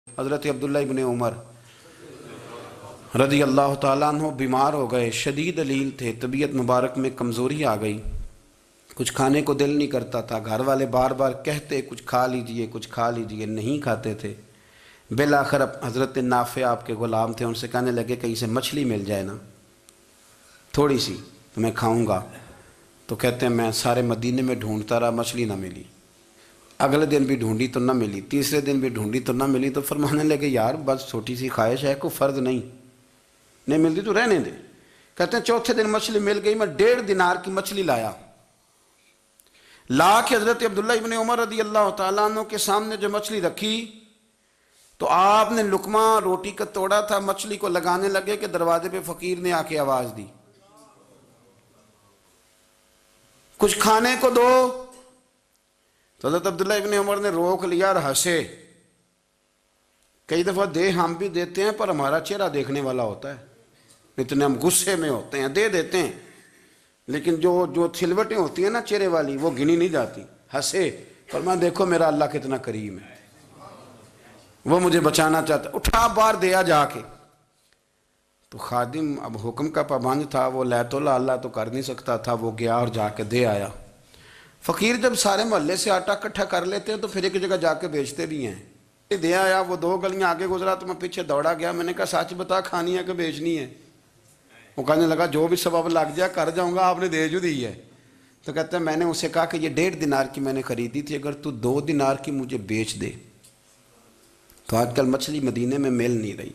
حضرت عبداللہ ابن عمر رضی اللہ تعالیٰ عنہ بیمار ہو گئے، شدید علیل تھے، طبیعت مبارک میں کمزوری آ گئی، کچھ کھانے کو دل نہیں کرتا تھا، گھر والے بار بار کہتے کچھ کھا لیجئے کچھ کھا لیجئے، نہیں کھاتے تھے۔ بالآخر حضرت نافع آپ کے غلام تھے، ان سے کہنے لگے کہیں سے مچھلی مل جائے نا تھوڑی سی تو میں کھاؤں گا۔ تو کہتے ہیں میں سارے مدینے میں ڈھونڈتا رہا، مچھلی نہ ملی، اگلے دن بھی ڈھونڈی تو نہ ملی، تیسرے دن بھی ڈھونڈی تو نہ ملی، تو فرمانے لگے یار بس چھوٹی سی خواہش ہے، کوئی فرض نہیں ملتی تو رہنے دے۔ کہتے ہیں چوتھے دن مچھلی مل گئی، میں 1.5 دینار کی مچھلی لا کے حضرت عبداللہ ابن عمر رضی اللہ تعالیٰ عنہ کے سامنے جو مچھلی رکھی تو آپ نے لقمہ روٹی کا توڑا تھا، مچھلی کو لگانے لگے کہ دروازے پہ فقیر نے آ کے آواز دی کچھ کھانے کو دو۔ تو حضرت عبداللہ ابن عمر نے روک لیا اور ہنسے۔ کئی دفعہ دے ہم بھی دیتے ہیں پر ہمارا چہرہ دیکھنے والا ہوتا ہے، اتنے ہم غصے میں ہوتے ہیں، دے دیتے ہیں، لیکن جو چھلوٹیں ہوتی ہیں نا چہرے والی وہ گنی نہیں جاتی۔ ہنسے، فرمایا دیکھو میرا اللہ کتنا کریم ہے، وہ مجھے بچانا چاہتا ہے، اٹھا بار دیا جا کے۔ تو خادم اب حکم کا پابند تھا، وہ لیت اللہ تو کر نہیں سکتا تھا، وہ گیا اور جا کے دے آیا۔ فقیر جب سارے محلے سے آٹا اکٹھا کر لیتے ہیں تو پھر ایک جگہ جا کے بیچتے بھی ہیں۔ دے آیا، وہ 2 گلیاں آگے گزرا تو میں پیچھے دوڑا گیا، میں نے کہا سچ بتا کھانی ہے کہ بیچنی ہے؟ وہ کہنے لگا جو بھی سبب لگ جائے کر جاؤں گا، آپ نے دے جو دی ہے۔ تو کہتے ہیں میں نے اسے کہا کہ یہ 1.5 دینار کی میں نے خریدی تھی، اگر تو 2 دینار کی مجھے بیچ دے تو آج کل مچھلی مدینے میں مل نہیں رہی،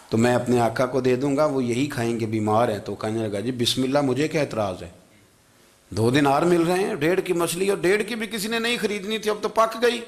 تو میں اپنے آقا کو دے دوں گا، وہ یہی کھائیں گے، بیمار ہیں۔ تو کہنے لگا جی بسم اللہ، مجھے کیا اعتراض ہے، 2 دینار مل رہے ہیں، 1.5 کی مچھلی، اور 1.5 کی بھی کسی نے نہیں خریدنی تھی، اب تو پک گئی۔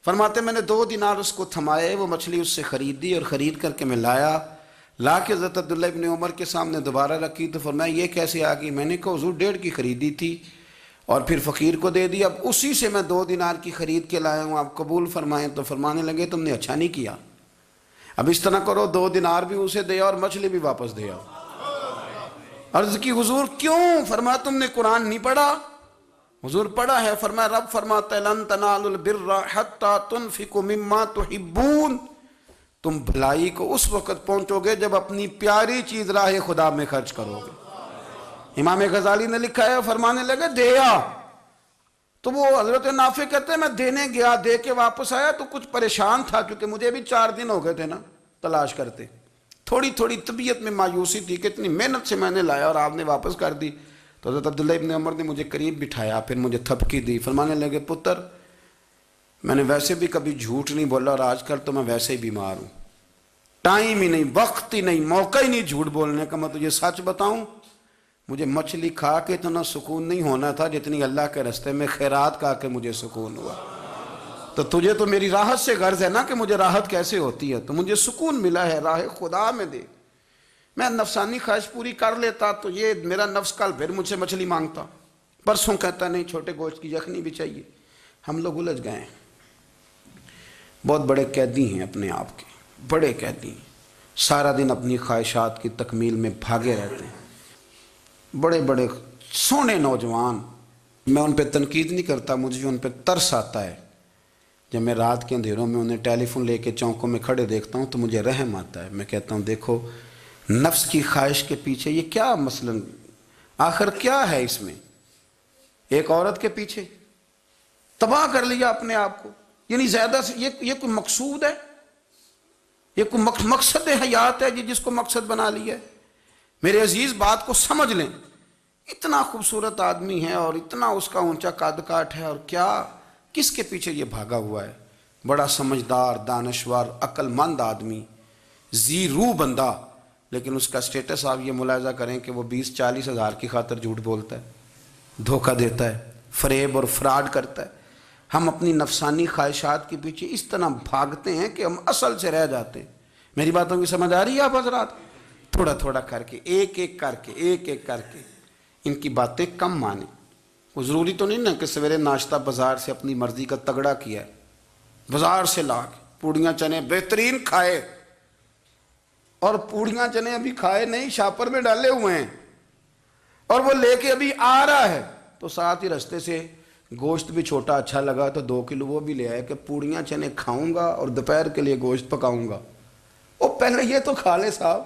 فرماتے میں نے 2 دینار اس کو تھمائے، وہ مچھلی اس سے خریدی اور خرید کر کے میں لا کے حضرت عبداللہ ابن عمر کے سامنے دوبارہ رکھی۔ تو فرمایا یہ کیسے آ گئی؟ میں نے کہا حضور 1.5 کی خریدی تھی اور پھر فقیر کو دے دی، اب اسی سے میں 2 دینار کی خرید کے لایا ہوں، آپ قبول فرمائیں۔ تو فرمانے لگے تم نے اچھا نہیں کیا، اب اس طرح کرو 2 دینار بھی اسے دے اور مچھلی بھی واپس دے آؤ۔ عرض کی حضور کیوں؟ فرمایا تم نے قرآن نہیں پڑھا؟ حضور پڑھا ہے۔ فرمایا رب فرماتا ہے لن تنالوا البر حتی تنفقوا مما تحبون، تم بھلائی کو اس وقت پہنچو گے جب اپنی پیاری چیز راہ خدا میں خرچ کرو گے۔ امام غزالی نے لکھا ہے، فرمانے لگے دیا تو وہ حضرت نافع کہتے ہیں میں دینے گیا، دے کے واپس آیا تو کچھ پریشان تھا کیونکہ مجھے بھی 4 دن ہو گئے تھے نا تلاش کرتے، تھوڑی طبیعت میں مایوسی تھی کہ اتنی محنت سے میں نے لایا اور آپ نے واپس کر دی۔ تو حضرت عبداللہ ابن عمر نے مجھے قریب بٹھایا، پھر مجھے تھپکی دی، فرمانے لگے پتر میں نے ویسے بھی کبھی جھوٹ نہیں بولا اور آج کل تو میں ویسے ہی بیمار ہوں، ٹائم ہی نہیں، وقت ہی نہیں، موقع ہی نہیں جھوٹ بولنے کا، میں تجھے سچ بتاؤں مجھے مچھلی کھا کے اتنا سکون نہیں ہونا تھا جتنی اللہ کے راستے میں خیرات کھا کے مجھے سکون ہوا۔ تو تجھے تو میری راحت سے غرض ہے نا کہ مجھے راحت کیسے ہوتی ہے، تو مجھے سکون ملا ہے راہ خدا میں دے، میں نفسانی خواہش پوری کر لیتا تو یہ میرا نفس کل پھر مجھ سے مچھلی مانگتا، پرسوں کہتا نہیں چھوٹے گوشت کی یخنی بھی چاہیے۔ ہم لوگ الجھ گئے ہیں، بہت بڑے قیدی ہیں اپنے آپ کے، بڑے قیدی ہیں، سارا دن اپنی خواہشات کی تکمیل میں بھاگے رہتے ہیں، بڑے بڑے سونے نوجوان۔ میں ان پہ تنقید نہیں کرتا، مجھے ان پہ ترس آتا ہے، جب میں رات کے اندھیروں میں انہیں ٹیلی فون لے کے چوکوں میں کھڑے دیکھتا ہوں تو مجھے رحم آتا ہے۔ میں کہتا ہوں دیکھو نفس کی خواہش کے پیچھے یہ کیا مثلاً آخر کیا ہے اس میں، ایک عورت کے پیچھے تباہ کر لیا اپنے آپ کو، یعنی زیادہ سے یہ کوئی مقصود ہے، یہ کوئی مقصد حیات ہے جس کو مقصد بنا لیا ہے؟ میرے عزیز بات کو سمجھ لیں، اتنا خوبصورت آدمی ہے اور اتنا اس کا اونچا قد کاٹ ہے، اور کیا کس کے پیچھے یہ بھاگا ہوا ہے؟ بڑا سمجھدار، دانشور، عقل مند آدمی، ذی روح بندہ، لیکن اس کا سٹیٹس آپ یہ ملاحظہ کریں کہ وہ 20-40 ہزار کی خاطر جھوٹ بولتا ہے، دھوکہ دیتا ہے، فریب اور فراڈ کرتا ہے۔ ہم اپنی نفسانی خواہشات کے پیچھے اس طرح بھاگتے ہیں کہ ہم اصل سے رہ جاتے ہیں۔ میری باتوں کی سمجھ آ رہی ہے آپ حضرات؟ تھوڑا تھوڑا کر کے ایک ایک کر کے ان کی باتیں کم مانیں۔ وہ ضروری تو نہیں نا کہ سویرے ناشتہ بازار سے اپنی مرضی کا تگڑا کیا ہے، بازار سے لا کے پوڑیاں چنے بہترین کھائے، اور پوڑیاں چنے ابھی کھائے نہیں، شاپر میں ڈالے ہوئے ہیں، اور وہ لے کے ابھی آ رہا ہے تو ساتھ ہی رستے سے گوشت بھی چھوٹا اچھا لگا تو 2 کلو وہ بھی لے آئے کہ پوڑیاں چنے کھاؤں گا اور دوپہر کے لیے گوشت پکاؤں گا. وہ پہلے یہ تو کھا لے صاحب,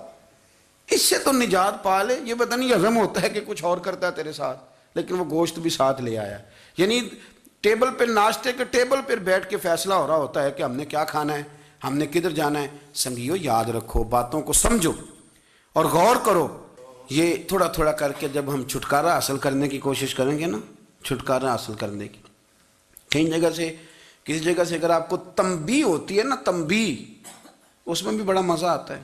اس سے تو نجات پا لے. یہ پتہ نہیں ہضم ہوتا ہے کہ کچھ اور کرتا ہے تیرے ساتھ, لیکن وہ گوشت بھی ساتھ لے آیا. یعنی ٹیبل پہ, ناشتے کے ٹیبل پر بیٹھ کے فیصلہ ہو رہا ہوتا ہے کہ ہم نے کیا کھانا ہے, ہم نے کدھر جانا ہے. سنگیو یاد رکھو, باتوں کو سمجھو اور غور کرو. یہ تھوڑا تھوڑا کر کے جب ہم چھٹکارا حاصل کرنے کی کوشش کریں گے نا, چھٹکارا حاصل کرنے کی, کہیں جگہ سے, کسی جگہ سے اگر آپ کو تنبیہ ہوتی ہے نا, تنبیہ, اس میں بھی بڑا مزہ آتا ہے.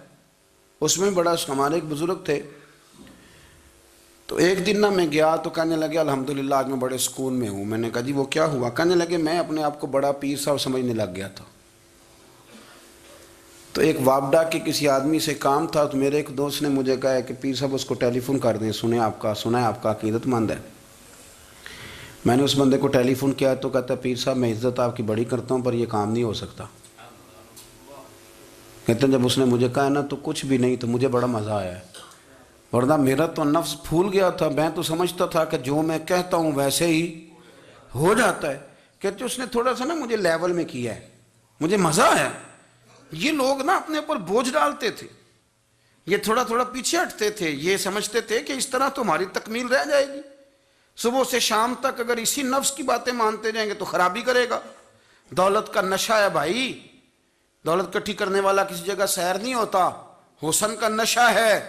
اس میں بڑا, ہمارے ایک بزرگ تھے, تو ایک دن نا میں گیا تو کہنے لگے الحمدللہ آج میں بڑے سکون میں ہوں. میں نے کہا جی وہ کیا ہوا؟ کہنے لگے میں اپنے آپ کو بڑا پیر صاحب سمجھنے لگ گیا تھا. تو ایک وابڈا کے کسی آدمی سے کام تھا, تو میرے ایک دوست نے مجھے کہا کہ پیر صاحب اس کو ٹیلی فون کر دیں, سنا ہے آپ کا عقیدت مند ہے. میں نے اس بندے کو ٹیلی فون کیا تو کہتا ہے پیر صاحب میں عزت آپ کی بڑی کرتا ہوں پر یہ کام نہیں ہو سکتا. کہتے ہیں جب اس نے مجھے کہا نا تو کچھ بھی نہیں, تو مجھے بڑا مزہ آیا ہے, ورنہ میرا تو نفس پھول گیا تھا. میں تو سمجھتا تھا کہ جو میں کہتا ہوں ویسے ہی ہو جاتا ہے. کہتے اس نے تھوڑا سا نا مجھے لیول میں کیا ہے, مجھے مزہ آیا. یہ لوگ نا اپنے اوپر بوجھ ڈالتے تھے, یہ تھوڑا تھوڑا پیچھے ہٹتے تھے, یہ سمجھتے تھے کہ اس طرح تو ہماری تکمیل رہ جائے گی. صبح سے شام تک اگر اسی نفس کی باتیں مانتے جائیں گے تو خرابی کرے گا. دولت کا نشہ ہے بھائی, دولت کٹھی کرنے والا کسی جگہ سیر نہیں ہوتا. حسن کا نشہ ہے,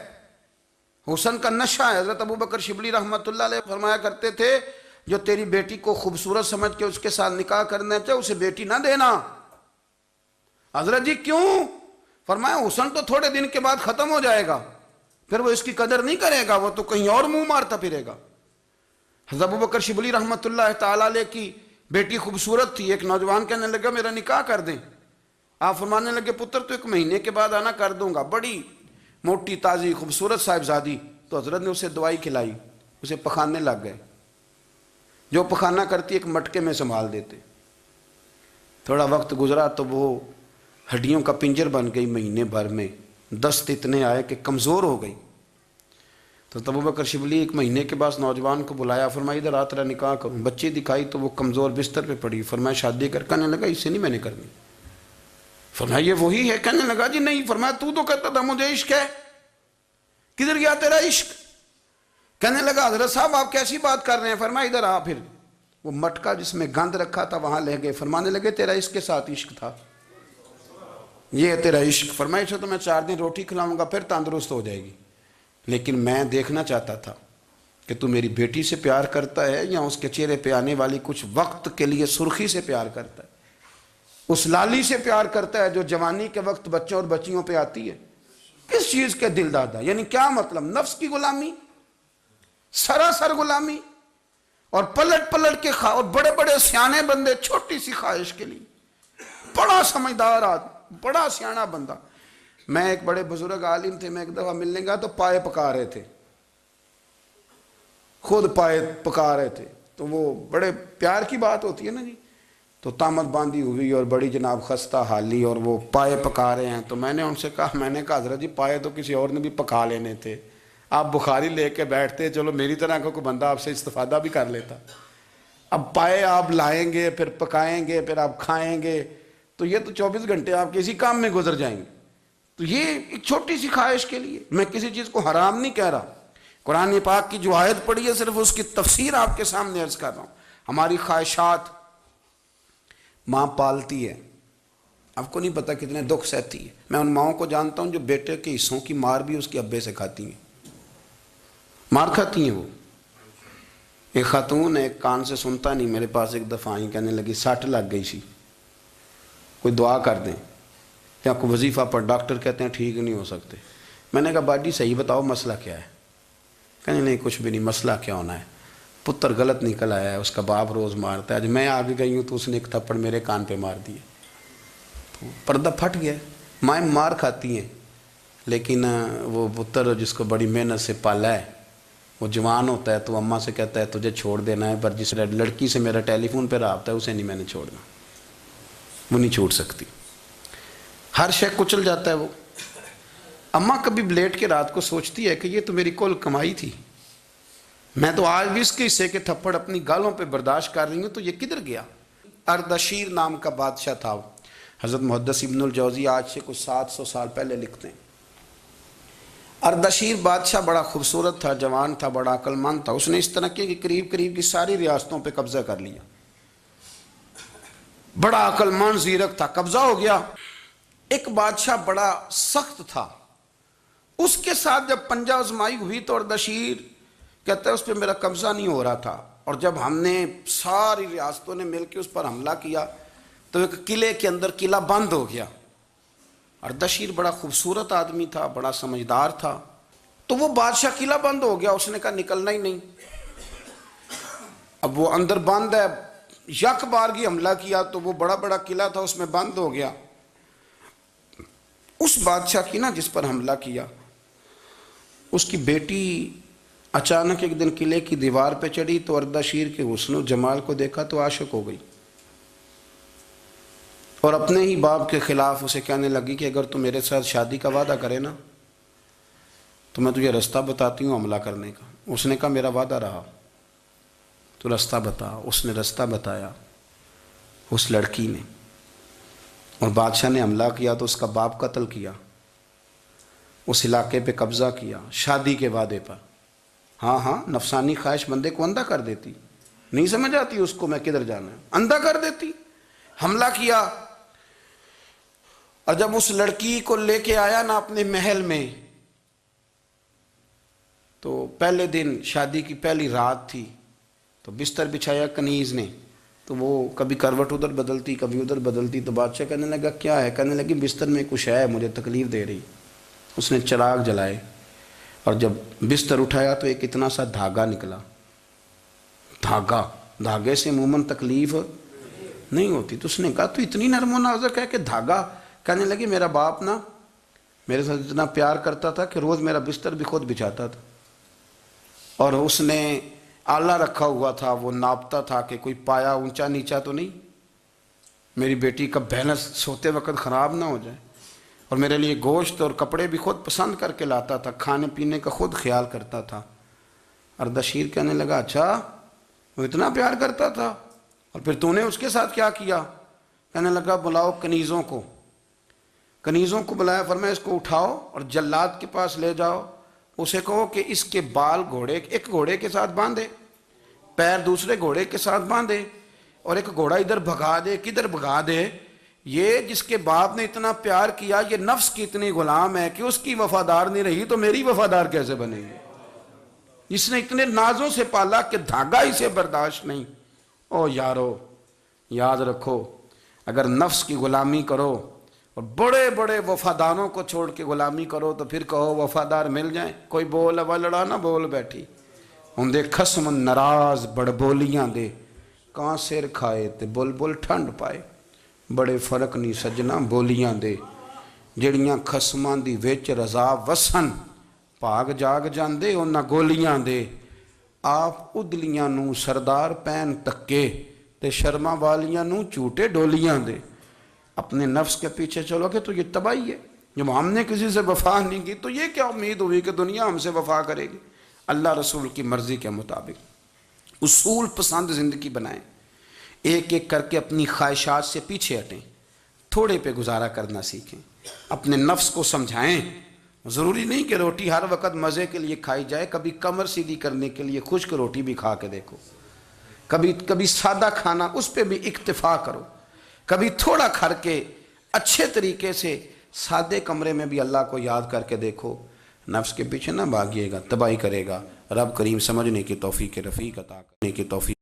حسن کا نشہ ہے. حضرت ابو بکر شبلی رحمۃ اللہ علیہ فرمایا کرتے تھے جو تیری بیٹی کو خوبصورت سمجھ کے اس کے ساتھ نکاح کرنا چاہے اسے بیٹی نہ دینا. حضرت جی کیوں؟ فرمایا حسن تو تھوڑے دن کے بعد ختم ہو جائے گا, پھر وہ اس کی قدر نہیں کرے گا, وہ تو کہیں اور منہ مارتا پھرے گا. حضرت ابو بکر شبلی رحمۃ اللہ تعالیٰ علیہ کی بیٹی خوبصورت تھی. ایک نوجوان کہنے لگا میرا نکاح کر دیں. آپ فرمانے لگے پتر تو 1 مہینے کے بعد آنا, کر دوں گا. بڑی موٹی تازی خوبصورت صاحبزادی. تو حضرت نے اسے دوائی کھلائی, اسے پخانے لگ گئے. جو پخانہ کرتی ایک مٹکے میں سنبھال دیتے. تھوڑا وقت گزرا تو وہ ہڈیوں کا پنجر بن گئی. مہینے بھر میں دست اتنے آئے کہ کمزور ہو گئی. تو ابو بکر شبلی 1 مہینے کے بعد نوجوان کو بلایا, فرمایا ادھر آ تیرا نکاح کروں. بچی دکھائی تو وہ کمزور بستر پہ پڑی. فرمایا شادی کر. کہنے لگا اس سے نہیں میں نے کرنی. فرمایا یہ وہی ہے؟ کہنے لگا جی نہیں. فرمایا تو کہتا تھا مجھے عشق ہے, کدھر گیا تیرا عشق؟ کہنے لگا حضرت صاحب آپ کیسی بات کر رہے ہیں؟ فرمایا ادھر آ. پھر وہ مٹکا جس میں گند رکھا تھا وہاں لے گئے. فرمانے لگے تیرا اس کے ساتھ عشق تھا, یہ ہے تیرا عشق. فرمایا اسے تو میں 4 دن روٹی کھلاؤں گا پھر تندرست ہو جائے گی, لیکن میں دیکھنا چاہتا تھا کہ تو میری بیٹی سے پیار کرتا ہے یا اس کے چہرے پہ آنے والی کچھ وقت کے لیے سرخی سے پیار کرتا ہے, اس لالی سے پیار کرتا ہے جو جوانی کے وقت بچوں اور بچیوں پہ آتی ہے. کس چیز کے دل دادا؟ یعنی کیا مطلب؟ نفس کی غلامی, سراسر غلامی. اور پلٹ پلٹ کے اور بڑے بڑے سیانے بندے چھوٹی سی خواہش کے لیے. بڑا سمجھدار آدمی, بڑا سیانا بندہ. میں ایک بڑے بزرگ عالم تھے, میں ایک دفعہ ملنے گیا تو پائے پکا رہے تھے, خود پائے پکا رہے تھے. تو وہ بڑے پیار کی بات ہوتی ہے نا جی, تو تامت باندھی ہوئی اور بڑی جناب خستہ حالی, اور وہ پائے پکا رہے ہیں. تو میں نے ان سے کہا, میں نے کہا حضرت جی پائے تو کسی اور نے بھی پکا لینے تھے, آپ بخاری لے کے بیٹھتے, چلو میری طرح کا کوئی بندہ آپ سے استفادہ بھی کر لیتا. اب پائے آپ لائیں گے, پھر پکائیں گے, پھر آپ کھائیں گے, تو یہ تو 24 گھنٹے آپ کسی کام میں گزر جائیں گے. تو یہ ایک چھوٹی سی خواہش کے لیے. میں کسی چیز کو حرام نہیں کہہ رہا, قرآن پاک کی جو آیت پڑھی ہے صرف اس کی تفسیر آپ کے سامنے عرض کر رہا ہوں. ہماری خواہشات ماں پالتی ہے, آپ کو نہیں پتہ کتنے دکھ سہتی ہے. میں ان ماؤں کو جانتا ہوں جو بیٹے کے حصوں کی مار بھی اس کے ابے سے کھاتی ہیں, مار کھاتی ہیں وہ. ایک خاتون ہے, ایک کان سے سنتا نہیں, میرے پاس ایک دفعہ آئی, کہنے لگی 60 لگ گئی سی, کوئی دعا کر دیں یا کوئی وظیفہ پر. ڈاکٹر کہتے ہیں ٹھیک نہیں ہو سکتے. میں نے کہا باجی صحیح بتاؤ مسئلہ کیا ہے؟ کہنے نہیں کچھ بھی نہیں, مسئلہ کیا ہونا ہے, پتر غلط نکل آیا ہے, اس کا باپ روز مارتا ہے. آج میں آگے گئی ہوں تو اس نے ایک تھپڑ میرے کان پہ مار دیے, تو پردہ پھٹ گیا. مائیں مار کھاتی ہیں, لیکن وہ پتر جس کو بڑی محنت سے پالا ہے وہ جوان ہوتا ہے تو اماں سے کہتا ہے تجھے چھوڑ دینا ہے, پر جس لڑکی سے میرا ٹیلی فون پہ رابطہ ہے اسے نہیں میں نے چھوڑنا, وہ نہیں چھوڑ سکتی. ہر شے کچل جاتا ہے وہ. اماں کبھی لیٹ کے رات کو سوچتی ہے کہ یہ تو میری کل کمائی تھی, میں تو آج بھی اس کے حصے کے تھپڑ اپنی گالوں پہ برداشت کر رہی ہوں، تو یہ کدھر گیا؟ اردشیر نام کا بادشاہ تھا، حضرت محدث ابن الجوزی آج سے کچھ 700 سال پہلے لکھتے ہیں۔ اردشیر بادشاہ بڑا خوبصورت تھا، جوان تھا، بڑا عقل مند تھا۔ اس نے اس طرح کیا کہ قریب قریب کی ساری ریاستوں پہ قبضہ کر لیا۔ بڑا عقل مند زیرک تھا، قبضہ ہو گیا۔ ایک بادشاہ بڑا سخت تھا، اس کے ساتھ جب پنجہ آزمائی ہوئی تو اردشیر کہتا ہے اس پہ میرا قبضہ نہیں ہو رہا تھا، اور جب ہم نے ساری ریاستوں نے مل کے اس پر حملہ کیا تو ایک قلعے کے اندر قلعہ بند ہو گیا۔ اردشیر بڑا خوبصورت آدمی تھا، بڑا سمجھدار تھا، تو وہ بادشاہ قلعہ بند ہو گیا، اس نے کہا نکلنا ہی نہیں۔ اب وہ اندر بند ہے، یک بارگی حملہ کیا تو وہ بڑا بڑا قلعہ تھا اس میں بند ہو گیا۔ اس بادشاہ کی نا جس پر حملہ کیا، اس کی بیٹی اچانک ایک دن قلعے کی دیوار پہ چڑھی تو اردشیر کے حسن و جمال کو دیکھا تو عاشق ہو گئی، اور اپنے ہی باپ کے خلاف اسے کہنے لگی کہ اگر تو میرے ساتھ شادی کا وعدہ کرے نا تو میں تجھے رستہ بتاتی ہوں حملہ کرنے کا۔ اس نے کہا میرا وعدہ رہا، تو رستہ بتا۔ اس نے رستہ بتایا اس لڑکی نے، اور بادشاہ نے حملہ کیا تو اس کا باپ قتل کیا، اس علاقے پہ قبضہ کیا شادی کے وعدے پر۔ ہاں نفسانی خواہش بندے کو اندھا کر دیتی، نہیں سمجھ آتی اس کو میں کدھر جانا ہے، اندھا کر دیتی۔ حملہ کیا، اور جب اس لڑکی کو لے کے آیا نا اپنے محل میں، تو پہلے دن شادی کی پہلی رات تھی، تو بستر بچھایا کنیز نے، تو وہ کبھی کروٹ ادھر بدلتی کبھی ادھر بدلتی، تو بادشاہ کہنے لگا کیا ہے؟ کہنے لگی بستر میں کچھ ہے، مجھے تکلیف دے رہی۔ اس نے چراغ جلائے اور جب بستر اٹھایا تو ایک اتنا سا دھاگا نکلا۔ دھاگے سے عموماً تکلیف نہیں ہوتی، تو اس نے کہا تو اتنی نرم و نازک ہے کہ دھاگا؟ کہنے لگی میرا باپ نا میرے ساتھ اتنا پیار کرتا تھا کہ روز میرا بستر بھی خود بچھاتا تھا، اور اس نے آلہ رکھا ہوا تھا، وہ ناپتا تھا کہ کوئی پایا اونچا نیچا تو نہیں، میری بیٹی کا بیلنس سوتے وقت خراب نہ ہو جائے، اور میرے لیے گوشت اور کپڑے بھی خود پسند کر کے لاتا تھا، کھانے پینے کا خود خیال کرتا تھا۔ اردشیر کہنے لگا اچھا وہ اتنا پیار کرتا تھا، اور پھر تو نے اس کے ساتھ کیا کیا؟ کہنے لگا بلاؤ کنیزوں کو بلایا، فرمایا اس کو اٹھاؤ اور جلاد کے پاس لے جاؤ، اسے کہو کہ اس کے بال ایک گھوڑے کے ساتھ باندھے، پیر دوسرے گھوڑے کے ساتھ باندھے، اور ایک گھوڑا ادھر بھگا دے، کدھر بھگا دے۔ یہ جس کے باپ نے اتنا پیار کیا، یہ نفس کی اتنی غلام ہے کہ اس کی وفادار نہیں رہی تو میری وفادار کیسے بنے گی؟ جس نے اتنے نازوں سے پالا کہ دھاگا اسے برداشت نہیں۔ او یارو یاد رکھو، اگر نفس کی غلامی کرو اور بڑے بڑے وفاداروں کو چھوڑ کے غلامی کرو تو پھر کہو وفادار مل جائیں، کوئی بول اب لڑا نہ بول بیٹھی ہوں دے خصم ناراض بڑ بولیاں دے، کہاں سر کھائے تے بلبل ٹھنڈ پائے، بڑے فرق نہیں سجنا بولیاں دے، جڑیاں خصماں دی وچ رضا وسن، پاگ جاگ جاندے انہاں گولیاں دے، آپ ادلیاں نو سردار پین تکے تے شرما والیاں نو چوٹے ڈولیاں دے۔ اپنے نفس کے پیچھے چلو گے تو یہ تباہی ہے۔ جب ہم نے کسی سے وفا نہیں کی تو یہ کیا امید ہوئی کہ دنیا ہم سے وفا کرے گی؟ اللہ رسول کی مرضی کے مطابق اصول پسند زندگی بنائیں، ایک ایک کر کے اپنی خواہشات سے پیچھے ہٹیں، تھوڑے پہ گزارا کرنا سیکھیں، اپنے نفس کو سمجھائیں۔ ضروری نہیں کہ روٹی ہر وقت مزے کے لیے کھائی جائے، کبھی کمر سیدھی کرنے کے لیے خشک روٹی بھی کھا کے دیکھو، کبھی سادہ کھانا اس پہ بھی اکتفا کرو، کبھی تھوڑا کھر کے اچھے طریقے سے سادے کمرے میں بھی اللہ کو یاد کر کے دیکھو۔ نفس کے پیچھے نہ بھاگیے گا، تباہی کرے گا۔ رب کریم سمجھنے کی توفیق رفیق عطا کرنے کی توفیق